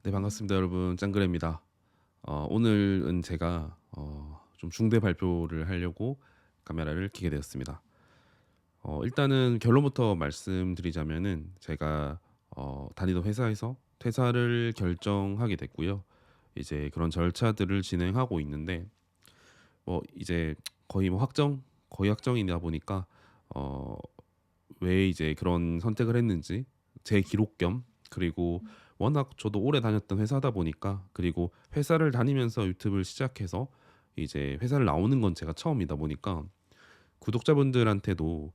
네, 반갑습니다, 여러분. 짱그레입니다. 오늘은 제가 좀 중대 발표를 하려고 카메라를 켜게 되었습니다. 일단은 결론부터 말씀드리자면은 제가 다니던 회사에서 퇴사를 결정하게 됐고요. 이제 그런 절차들을 진행하고 있는데 이제 거의 거의 확정이다 보니까 어, 왜 이제 그런 선택을 했는지 제 기록 겸, 그리고 워낙 저도 오래 다녔던 회사다 보니까, 그리고 회사를 다니면서 유튜브를 시작해서 이제 회사를 나오는 건 제가 처음이다 보니까 구독자분들한테도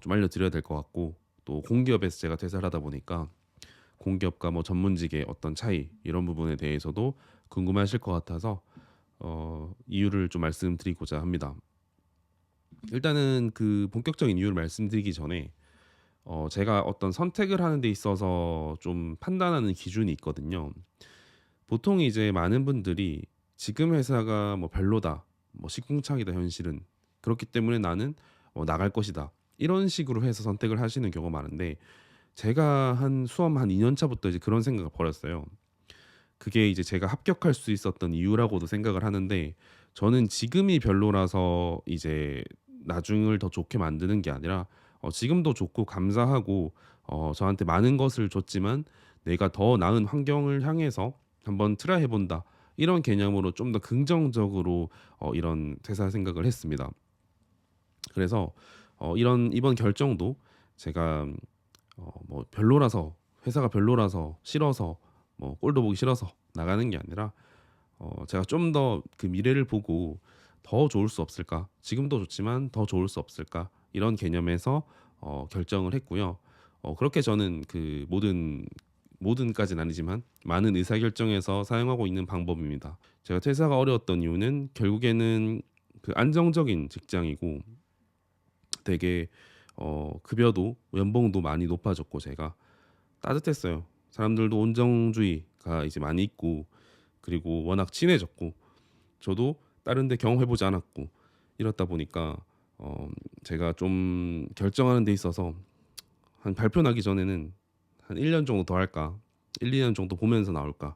좀 알려드려야 될 것 같고, 또 공기업에서 제가 퇴사를 하다 보니까 공기업과 뭐 전문직의 어떤 차이, 이런 부분에 대해서도 궁금해하실 것 같아서 이유를 좀 말씀드리고자 합니다. 일단은 그 본격적인 이유를 말씀드리기 전에 제가 어떤 선택을 하는 데 있어서 좀 판단하는 기준이 있거든요. 보통 이제 많은 분들이 지금 회사가 뭐 별로다, 뭐 식궁창이다, 현실은 그렇기 때문에 나는 나갈 것이다, 이런 식으로 해서 선택을 하시는 경우가 많은데, 제가 한 수험 한 2년 차부터 이제 그런 생각을 버렸어요. 그게 이제 제가 합격할 수 있었던 이유라고도 생각을 하는데, 저는 지금이 별로라서 이제 나중을 더 좋게 만드는 게 아니라 지금도 좋고 감사하고 저한테 많은 것을 줬지만 내가 더 나은 환경을 향해서 한번 트라이 해본다, 이런 개념으로 좀 더 긍정적으로 이런 퇴사 생각을 했습니다. 그래서 이런 이번 결정도 제가 뭐 별로라서, 회사가 별로라서 싫어서, 뭐 꼴도 보기 싫어서 나가는 게 아니라 제가 좀 더 그 미래를 보고 더 좋을 수 없을까, 지금도 좋지만 더 좋을 수 없을까, 이런 개념에서 결정을 했고요. 그렇게 저는 그 모든까지는 아니지만 많은 의사결정에서 사용하고 있는 방법입니다. 제가 퇴사가 어려웠던 이유는 결국에는 그 안정적인 직장이고, 되게 급여도 연봉도 많이 높아졌고, 제가 따뜻했어요. 사람들도 온정주의가 이제 많이 있고, 그리고 워낙 친해졌고, 저도 다른 데 경험해보지 않았고, 이렇다 보니까 제가 좀 결정하는 데 있어서 한 발표 나기 전에는 한 1년 정도 더 할까, 1, 2년 정도 보면서 나올까,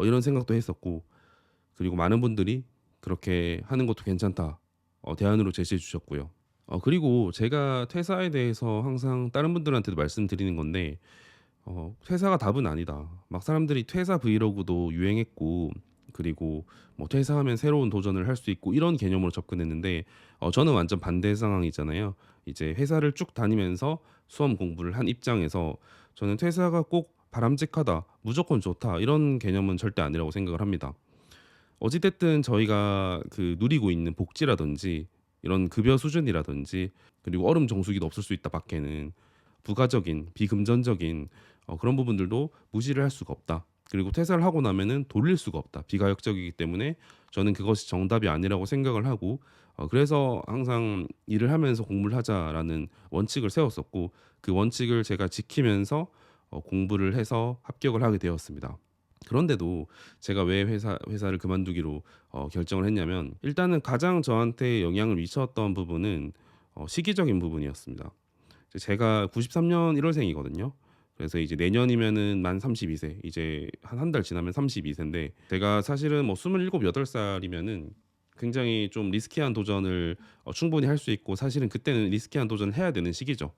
이런 생각도 했었고, 그리고 많은 분들이 그렇게 하는 것도 괜찮다, 대안으로 제시해 주셨고요. 그리고 제가 퇴사에 대해서 항상 다른 분들한테도 말씀드리는 건데, 퇴사가 답은 아니다. 막 사람들이 퇴사 브이로그도 유행했고, 그리고 뭐 퇴사하면 새로운 도전을 할 수 있고, 이런 개념으로 접근했는데, 저는 완전 반대 상황이잖아요. 이제 회사를 쭉 다니면서 수험 공부를 한 입장에서 저는 퇴사가 꼭 바람직하다, 무조건 좋다, 이런 개념은 절대 아니라고 생각을 합니다. 어찌됐든 저희가 그 누리고 있는 복지라든지 이런 급여 수준이라든지, 그리고 얼음 정수기도 없을 수 있다 밖에는, 부가적인 비금전적인 그런 부분들도 무시를 할 수가 없다. 그리고 퇴사를 하고 나면은 돌릴 수가 없다, 비가역적이기 때문에 저는 그것이 정답이 아니라고 생각을 하고, 그래서 항상 일을 하면서 공부를 하자라는 원칙을 세웠었고, 그 원칙을 제가 지키면서 공부를 해서 합격을 하게 되었습니다. 그런데도 제가 왜 회사를 그만두기로 결정을 했냐면, 일단은 가장 저한테 영향을 미쳤던 부분은 시기적인 부분이었습니다. 제가 93년 1월생이거든요. 그래서 이제 내년이면은 만 32세, 이제 한 달 지나면 32세인데, 제가 사실은 뭐 27, 8살이면은 굉장히 좀 리스키한 도전을 충분히 할 수 있고, 사실은 그때는 리스키한 도전을 해야 되는 시기죠.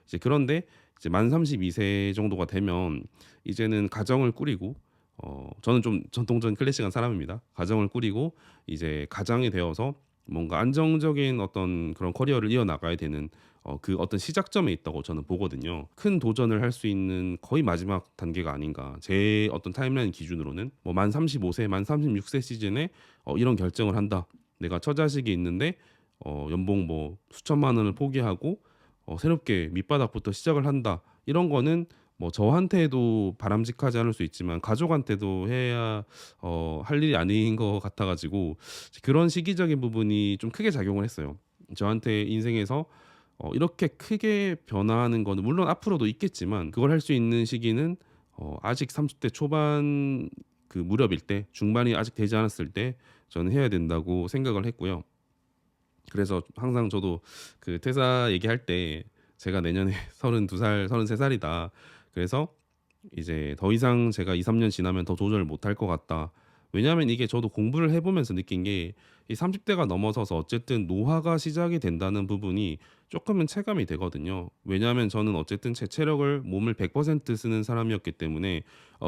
이제 그런데 이제 만 32세 정도가 되면 이제는 가정을 꾸리고, 저는 좀 전통적인 클래식한 사람입니다. 가정을 꾸리고 이제 가장이 되어서 뭔가 안정적인 어떤 그런 커리어를 이어나가야 되는 그 어떤 시작점에 있다고 저는 보거든요. 큰 도전을 할 수 있는 거의 마지막 단계가 아닌가. 제 어떤 타임라인 기준으로는 뭐 만 35세, 만 36세 시즌에 이런 결정을 한다. 내가 처자식이 있는데 연봉 뭐 수천만 원을 포기하고 새롭게 밑바닥부터 시작을 한다, 이런 거는 뭐 저한테도 바람직하지 않을 수 있지만 가족한테도 해야 할 일이 아닌 것 같아가지고, 그런 시기적인 부분이 좀 크게 작용을 했어요. 저한테 인생에서 이렇게 크게 변화하는 거는 물론 앞으로도 있겠지만, 그걸 할 수 있는 시기는 아직 30대 초반 그 무렵일 때, 중반이 아직 되지 않았을 때 저는 해야 된다고 생각을 했고요. 그래서 항상 저도 그 퇴사 얘기할 때 제가 내년에 32살, 33살이다. 그래서 이제 더 이상 제가 2-3년 지나면 더 도전을 못할 것 같다. 왜냐하면 이게 저도 공부를 해 보면서 느낀 게 이 30 대가 넘어서서 어쨌든 노화가 시작이 된다는 부분이 쪼끔은 체감이 되거든요. 왜냐하면 저는 어쨌든 제 체력을 몸을 100% 쓰는 사람이었기 때문에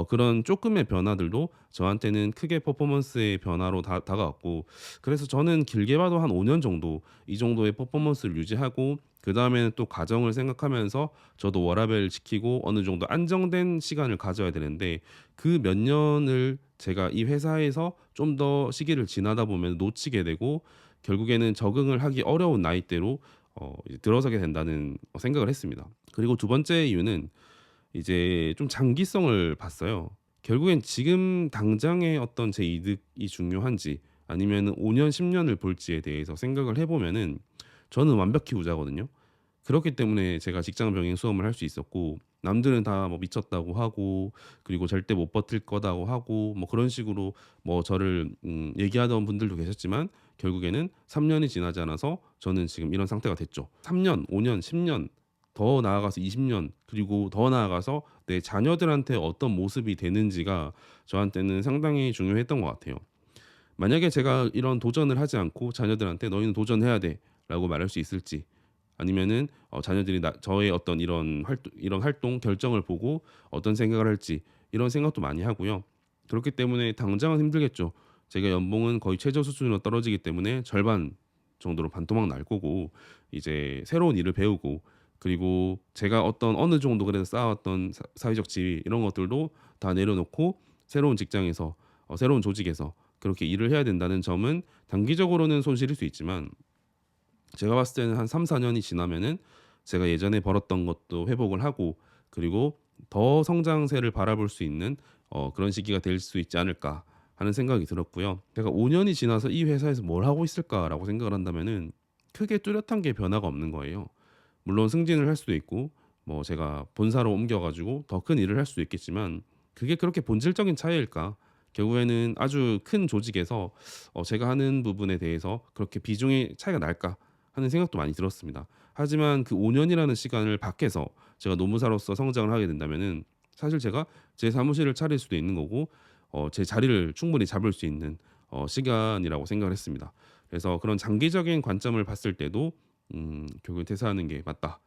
그런 쪼끔의 변화들도 저한테는 크게 퍼포먼스의 변화로 다가왔고, 그래서 저는 길게 봐도 한 5년 정도 이 정도의 퍼포먼스를 유지하고 그다음에는 또 가정을 생각하면서 저도 워라밸을 지키고 어느 정도 안정된 시간을 가져야 되는데, 그 몇 년을 제가 이 회사에서 좀 더 시기를 지나다 보면 놓치게 되고 결국에는 적응을 하기 어려운 나이대로 이제 들어서게 된다는 생각을 했습니다. 그리고 두 번째 이유는 이제 좀 장기성을 봤어요. 결국엔 지금 당장의 어떤 제 이득이 중요한지 아니면은 5년 10 년을 볼지에 대해서 생각을 해 보면은 저는 완벽히 후자거든요. 그렇기 때문에 제가 직장 병행 수험을 할 수 있었고, 남들은 다 뭐 미쳤다고 하고 그리고 절대 못 버틸 거다고 하고 뭐 그런 식으로 뭐 저를 얘기하던 분들도 계셨지만, 결국에는 3 년이 지나지 않아서 저는 지금 이런 상태가 됐죠. 3 년, 5 년, 10년, 더 나아가서 20년, 그리고 더 나아가서 내 자녀들한테 어떤 모습이 되는지가 저한테는 상당히 중요했던 것 같아요. 만약에 제가 이런 도전을 하지 않고 자녀들한테 "너희는 도전해야 돼."라고 말할 수 있을지, 아니면은 자녀들이 저의 어떤 이런 활동 결정을 보고 어떤 생각을 할지, 이런 생각도 많이 하고요. 그렇기 때문에 당장은 힘들겠죠. 제가 연봉은 거의 최저 수준으로 떨어지기 때문에 절반 정도로 반토막 날 거고, 이제 새로운 일을 배우고 그리고 제가 어느 정도 그래도 쌓아왔던 사회적 지위 이런 것들도 다 내려놓고 새로운 직장에서 새로운 조직에서 그렇게 일을 해야 된다는 점은 단기적으로는 손실일 수 있지만, 제가 봤을 때는 한 3-4 년이 지나면은 제가 예전에 벌었던 것도 회복을 하고 그리고 더 성장세를 바라볼 수 있는 그런 시기가 될 수 있지 않을까 하는 생각이 들었고요. 제가 5 년이 지나서 '이 회사에서 뭘 하고 있을까?'라고 생각을 한다면은 크게 뚜렷한 게 변화가 없는 거예요. 물론 승진을 할 수도 있고 뭐 제가 본사로 옮겨 가지고 더 큰 일을 할 수도 있겠지만, 그게 그렇게 본질적인 차이일까? 결국에는 아주 큰 조직에서 제가 하는 부분에 대해서 그렇게 비중의 차이가 날까 하는 생각도 많이 들었습니다. 하지만 그 5 년이라는 시간을 밖에서 제가 노무사로서 성장을 하게 된다면은 사실 제가 제 사무실을 차릴 수도 있는 거고 제 자리를 충분히 잡을 수 있는 시간이라고 생각을 했습니다. 그래서 그런 장기적인 관점을 봤을 때도 결국엔 '퇴사하는 게 맞다.'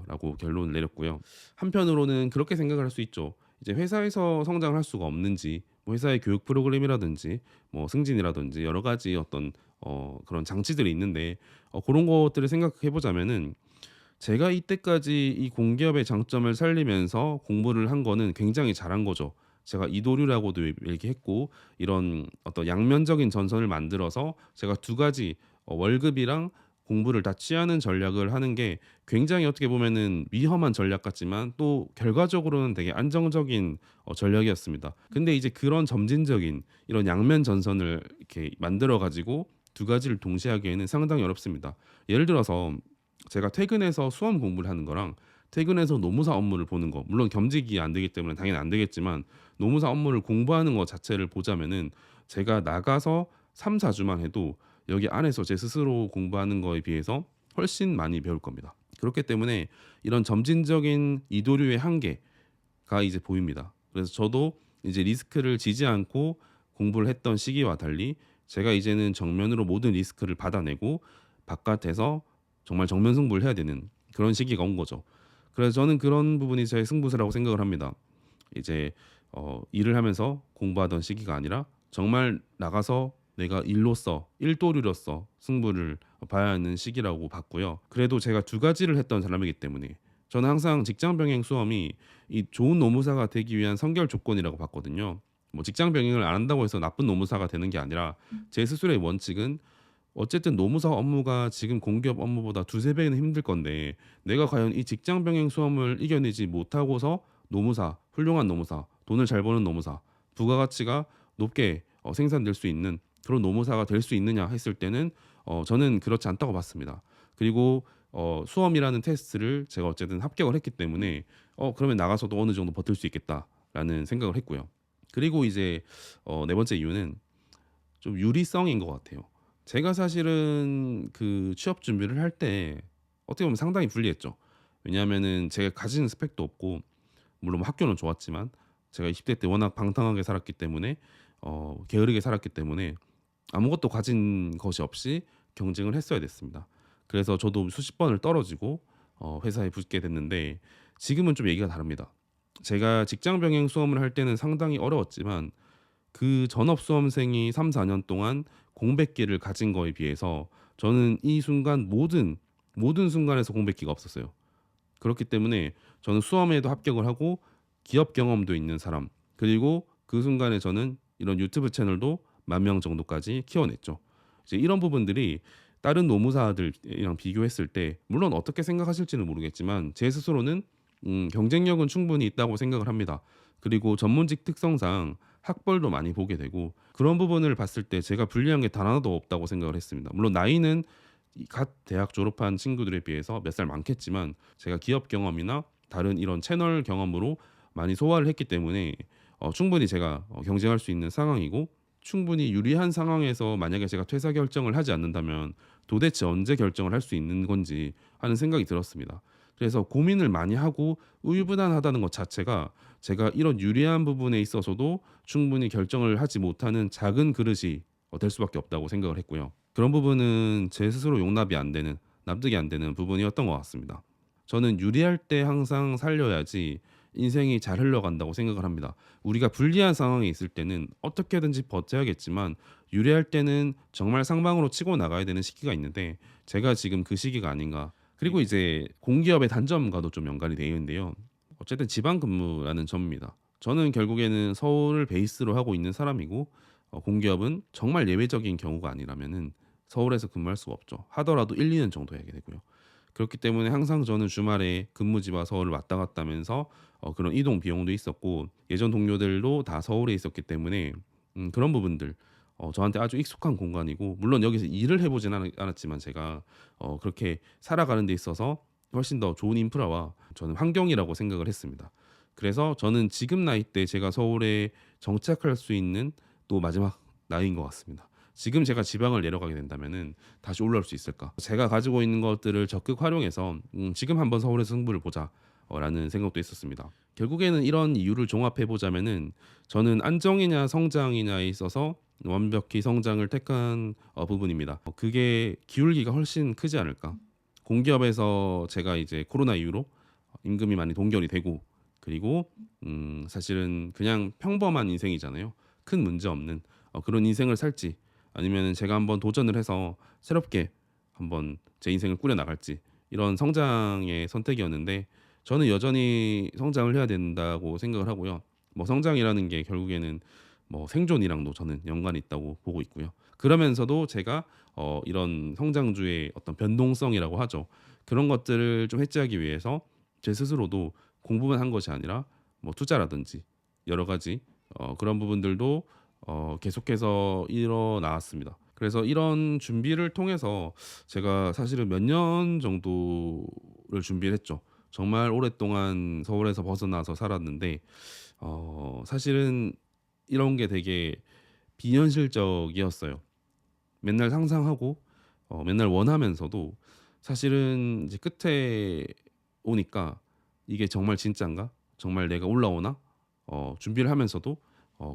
라고 결론을 내렸고요. 한편으로는 그렇게 생각을 할 수 있죠. 이제 회사에서 성장을 할 수가 없는지, 뭐 회사의 교육 프로그램이라든지 뭐 승진이라든지 여러 가지 어떤 그런 장치들이 있는데, 그런 것들을 생각해 보자면은 제가 이때까지 이 공기업의 장점을 살리면서 공부를 한 거는 굉장히 잘한 거죠. 제가 이도류라고도 얘기했고, 이런 어떤 양면적인 전선을 만들어서 제가 두 가지 월급이랑 공부를 다 취하는 전략을 하는 게 굉장히 어떻게 보면은 위험한 전략 같지만 또 결과적으로는 되게 안정적인 전략이었습니다. 근데 이제 그런 점진적인 이런 양면 전선을 이렇게 만들어 가지고 두 가지를 동시에 하기에는 상당히 어렵습니다. 예를 들어서 제가 퇴근해서 수험 공부를 하는 거랑 퇴근해서 노무사 업무를 보는 거, 물론 겸직이 안 되기 때문에 당연히 안 되겠지만 노무사 업무를 공부하는 것 자체를 보자면은 제가 나가서 3-4 주만 해도 여기 안에서 제 스스로 공부하는 거에 비해서 훨씬 많이 배울 겁니다. 그렇기 때문에 이런 점진적인 이도류의 한계가 이제 보입니다. 그래서 저도 이제 리스크를 지지 않고 공부를 했던 시기와 달리 제가 이제는 정면으로 모든 리스크를 받아내고 바깥에서 정말 정면 승부를 해야 되는 그런 시기가 온 거죠. 그래서 저는 그런 부분이 제 승부수라고 생각을 합니다. 이제 일을 하면서 공부하던 시기가 아니라 정말 나가서 내가 일로서 일도류로서 승부를 봐야 하는 시기라고 봤고요. 그래도 제가 두 가지를 했던 사람이기 때문에 저는 항상 직장 병행 수험이 이 좋은 노무사가 되기 위한 선결 조건이라고 봤거든요. 뭐 직장 병행을 안 한다고 해서 나쁜 노무사가 되는 게 아니라, 제 스스로의 원칙은 어쨌든 노무사 업무가 지금 공기업 업무보다 두세 배는 힘들 건데 내가 과연 이 직장 병행 수험을 이겨내지 못하고서 노무사, 훌륭한 노무사, 돈을 잘 버는 노무사, 부가가치가 높게 생산될 수 있는 그런 노무사가 될 수 있느냐 했을 때는 저는 그렇지 않다고 봤습니다. 그리고 수험이라는 테스트를 제가 어쨌든 합격을 했기 때문에 그러면 나가서도 어느 정도 버틸 수 있겠다라는 생각을 했고요. 그리고 이제 네 번째 이유는 좀 유리성인 것 같아요. 제가 사실은 그 취업 준비를 할 때 어떻게 보면 상당히 불리했죠. 왜냐하면은 제가 가진 스펙도 없고 물론 뭐 학교는 좋았지만 제가 20대 때 워낙 방탕하게 살았기 때문에 게으르게 살았기 때문에 아무것도 가진 것이 없이 경쟁을 했어야 됐습니다. 그래서 저도 수십 번을 떨어지고 회사에 붙게 됐는데 지금은 좀 얘기가 다릅니다. 제가 직장 병행 수험을 할 때는 상당히 어려웠지만 그 전업 수험생이 3-4년 동안 공백기를 가진 거에 비해서 저는 이 순간 모든 순간에서 공백기가 없었어요. 그렇기 때문에 저는 수험에도 합격을 하고 기업 경험도 있는 사람, 그리고 그 순간에 저는 이런 유튜브 채널도 10,000명 정도까지 키워냈죠. 이제 이런 부분들이 다른 노무사들이랑 비교했을 때 물론 어떻게 생각하실지는 모르겠지만 제 스스로는 경쟁력은 충분히 있다고 생각을 합니다. 그리고 전문직 특성상 학벌도 많이 보게 되고 그런 부분을 봤을 때 제가 불리한 게 단 하나도 없다고 생각을 했습니다. 물론 나이는 갓 대학 졸업한 친구들에 비해서 몇 살 많겠지만 제가 기업 경험이나 다른 이런 채널 경험으로 많이 소화를 했기 때문에 충분히 제가 경쟁할 수 있는 상황이고, 충분히 유리한 상황에서 만약에 제가 퇴사 결정을 하지 않는다면 도대체 언제 결정을 할 수 있는 건지 하는 생각이 들었습니다. 그래서 고민을 많이 하고 우유부단하다는 것 자체가 제가 이런 유리한 부분에 있어서도 충분히 결정을 하지 못하는 작은 그릇이 될 수밖에 없다고 생각을 했고요. 그런 부분은 제 스스로 용납이 안 되는, 납득이 안 되는 부분이었던 것 같습니다. 저는 유리할 때 항상 살려야지 인생이 잘 흘러간다고 생각을 합니다. 우리가 불리한 상황에 있을 때는 어떻게든지 버텨야겠지만 유리할 때는 정말 상방으로 치고 나가야 되는 시기가 있는데 제가 지금 그 시기가 아닌가. 그리고 이제 공기업의 단점과도 좀 연관이 되어 있는데요. 어쨌든 지방 근무라는 점입니다. 저는 결국에는 서울을 베이스로 하고 있는 사람이고 공기업은 정말 예외적인 경우가 아니라면은 서울에서 근무할 수가 없죠. 하더라도 1-2년 정도 해야 되고요. 그렇기 때문에 항상 저는 주말에 근무지와 서울을 왔다 갔다 하면서 그런 이동 비용도 있었고 예전 동료들도 다 서울에 있었기 때문에 그런 부분들 저한테 아주 익숙한 공간이고, 물론 여기서 일을 해보진 않았지만 제가 그렇게 살아가는 데 있어서 훨씬 더 좋은 인프라와 저는 환경이라고 생각을 했습니다. 그래서 저는 지금 나이 때 제가 서울에 정착할 수 있는 또 마지막 나이인 것 같습니다. 지금 제가 지방을 내려가게 된다면은 다시 올라올 수 있을까? 제가 가지고 있는 것들을 적극 활용해서 지금 한번 서울에서 승부를 보자. 라는 생각도 있었습니다. 결국에는 이런 이유를 종합해 보자면은 저는 안정이냐 성장이냐에 있어서 완벽히 성장을 택한 부분입니다. 그게 기울기가 훨씬 크지 않을까? 공기업에서 제가 이제 코로나 이후로 임금이 많이 동결이 되고, 그리고 사실은 그냥 평범한 인생이잖아요. 큰 문제 없는 그런 인생을 살지, 아니면 제가 한번 도전을 해서 새롭게 한번 제 인생을 꾸려 나갈지, 이런 성장의 선택이었는데 저는 여전히 성장을 해야 된다고 생각을 하고요. 뭐 성장이라는 게 결국에는 뭐 생존이랑도 저는 연관이 있다고 보고 있고요. 그러면서도 제가 이런 성장주의 어떤 변동성이라고 하죠. 그런 것들을 좀 해지하기 위해서 제 스스로도 공부만 한 것이 아니라 뭐 투자라든지 여러 가지 그런 부분들도 계속해서 일어나왔습니다. 그래서 이런 준비를 통해서 제가 사실은 몇 년 정도를 준비를 했죠. 정말 오랫동안 서울에서 벗어나서 살았는데 사실은 이런 게 되게 비현실적이었어요. 맨날 상상하고 맨날 원하면서도 사실은 이제 끝에 오니까 이게 정말 진짠가? 정말 내가 올라오나? 준비를 하면서도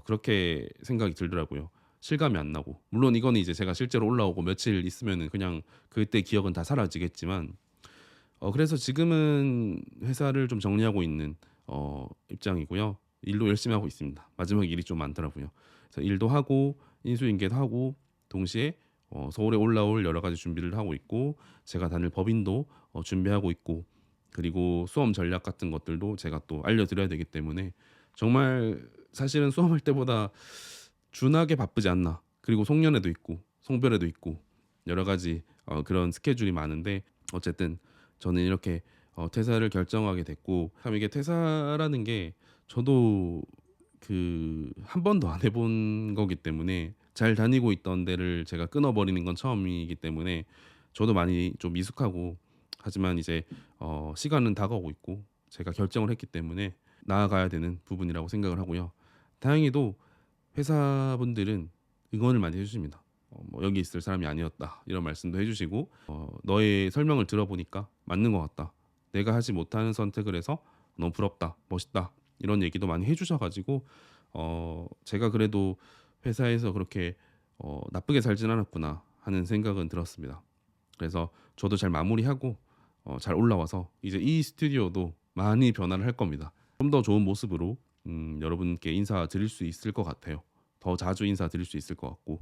그렇게 생각이 들더라고요. 실감이 안 나고. 물론 이거는 이제 제가 실제로 올라오고 며칠 있으면은 그냥 그때 기억은 다 사라지겠지만 그래서 지금은 회사를 좀 정리하고 있는 입장이고요. 일도 열심히 하고 있습니다. 마지막 일이 좀 많더라고요. 그래서 일도 하고 인수인계도 하고 동시에 서울에 올라올 여러 가지 준비를 하고 있고, 제가 다닐 법인도 준비하고 있고, 그리고 수험 전략 같은 것들도 제가 또 알려드려야 되기 때문에 정말 사실은 수험할 때보다 준하게 바쁘지 않나. 그리고 송년회도 있고 송별회도 있고 여러 가지 그런 스케줄이 많은데, 어쨌든 저는 이렇게 퇴사를 결정하게 됐고, 참 이게 퇴사라는 게 저도 그 한 번도 안 해본 거기 때문에, 잘 다니고 있던 데를 제가 끊어버리는 건 처음이기 때문에 저도 많이 좀 미숙하고, 하지만 이제 시간은 다가오고 있고 제가 결정을 했기 때문에 나아가야 되는 부분이라고 생각을 하고요. 다행히도 회사분들은 응원을 많이 해주십니다. 뭐 여기 있을 사람이 아니었다 이런 말씀도 해주시고, 너의 설명을 들어보니까 맞는 것 같다, 내가 하지 못하는 선택을 해서 너무 부럽다, 멋있다, 이런 얘기도 많이 해주셔가지고 제가 그래도 회사에서 그렇게 나쁘게 살진 않았구나 하는 생각은 들었습니다. 그래서 저도 잘 마무리하고 잘 올라와서 이제 이 스튜디오도 많이 변화를 할 겁니다. 좀 더 좋은 모습으로 여러분께 인사드릴 수 있을 것 같아요. 더 자주 인사드릴 수 있을 것 같고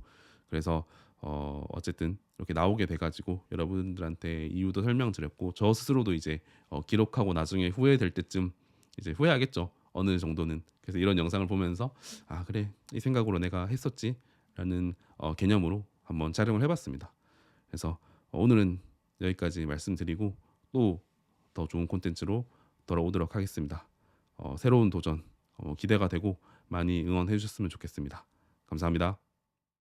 그래서 어쨌든 이렇게 나오게 돼가지고 여러분들한테 이유도 설명드렸고 저 스스로도 이제 기록하고 나중에 후회될 때쯤 이제 후회하겠죠. 어느 정도는. 그래서 이런 영상을 보면서 아 그래 이 생각으로 내가 했었지라는 개념으로 한번 촬영을 해봤습니다. 그래서 오늘은 여기까지 말씀드리고 또 더 좋은 콘텐츠로 돌아오도록 하겠습니다. 새로운 도전 기대가 되고 많이 응원해 주셨으면 좋겠습니다. 감사합니다.